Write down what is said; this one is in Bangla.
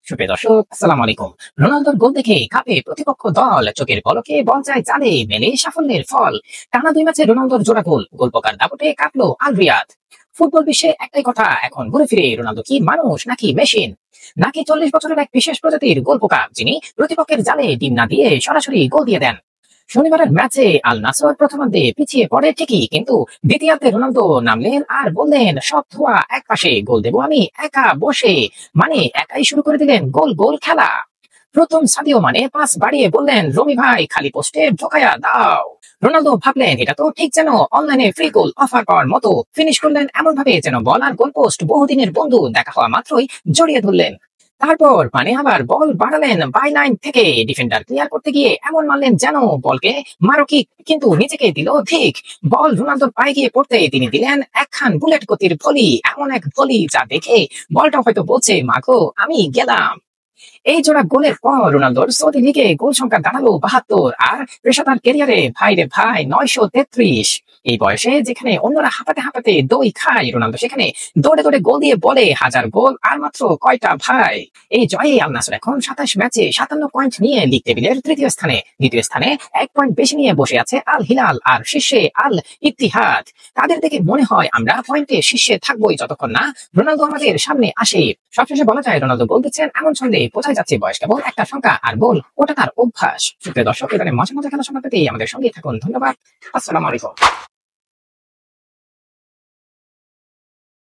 সুপ্রিয় দর্শক, আসসালামু আলাইকুম। রোনালদোর গোল দেখে কাঁপে প্রতিপক্ষ দল, চোখের পলকে বল যায় জালে, মেলে সাফল্যের ফল। টানা 2 ম্যাচে রোনালদোর জোড়া গোল, গোলপোকার দাপটে কাঁপলো আল রিয়াদ। ফুটবল বিশ্বে একটাই কথা এখন ঘুরে ফিরে, রোনালদো কি মানুষ নাকি মেশিন, নাকি 40 বছরের এক বিশেষ প্রজাতির গোলপোকা, যিনি প্রতিপক্ষের জালে ডিম না দিয়ে সরাসরি গোল দিয়ে দেন। শনিবারের ম্যাচে আল নাসর প্রথমার্ধে পিছিয়ে পড়ে ঠিকই, কিন্তু দ্বিতীয়ার্ধে রোনালদো নামলেন আর বললেন, সব ধোয়া এক পাশে, গোল দেবো আমি একা বসে। মানে একাই শুরু করে দিলেন গোল গোল খেলা। প্রথম সাদিও মানে পাস বাড়িয়ে বললেন, রমি ভাই খালি পোস্টে ঢোকায়া দাও। রোনালদো ভাবলেন এটা তো ঠিক যেন অনলাইনে ফ্রি গোল অফার পাওয়ার মতো, ফিনিশ করলেন এমন ভাবে যেন বল আর গোল পোস্ট বহুদিনের বন্ধু দেখা হওয়া মাত্রই জড়িয়ে ধরলেন। তারপর মানে আবার বল বাড়ালেন, বাই লাইন থেকে ডিফেন্ডার ক্লিয়ার করতে গিয়ে এমন মারলেন যেন বলকে মারো কিক, কিন্তু নিজেকে দিল ঠিক। বল রোনালদোর পায়ে গিয়ে পড়তে তিনি দিলেন একখান বুলেট গতির ভলি, এমন এক ভলি যা দেখে বলটা হয়তো বলছে, মাগো আমি গেলাম। এই জোড়া গোলের পর রোনালদোর সৌদি লিগে গোল সংখ্যা দাঁড়ালো 72, আর পেশাদার ক্যারিয়ারে ভাই রে ভাই 933। এই বয়সে যেখানে অন্যরা হাঁপাতে হাঁপাতে দই খায়, রোনালদো সেখানে দৌড়ে দৌড়ে গোল দিয়ে বলে, 1000 গোল আর মাত্র কয়টা ভাই। এই জয়ে আল নাসর এখন 27 ম্যাচে 57 পয়েন্ট নিয়ে লিগ টেবিলের তৃতীয় স্থানে। দ্বিতীয় স্থানে 1 পয়েন্ট বেশি নিয়ে বসে আছে আল হিলাল, আর শীর্ষে আল ইত্তিহাদ। তাদের দেখে মনে হয় আমরা পয়েন্টে শীর্ষে থাকবোই যতক্ষণ না রোনালদো আমাদের সামনে আসে। সবশেষে বলা যায়, রোনালদো গোল দিচ্ছেন এমন ছন্দে বোঝাই যাচ্ছে বয়স কেবল একটা সংখ্যা, আর গোল ওটা তার অভ্যাস। সুপ্রিয় দর্শক, এখানে মাঝে মাঝে খেলার সংবাদ পেতে আমাদের সঙ্গে থাকুন। ধন্যবাদ। আসসালামু আলাইকুম।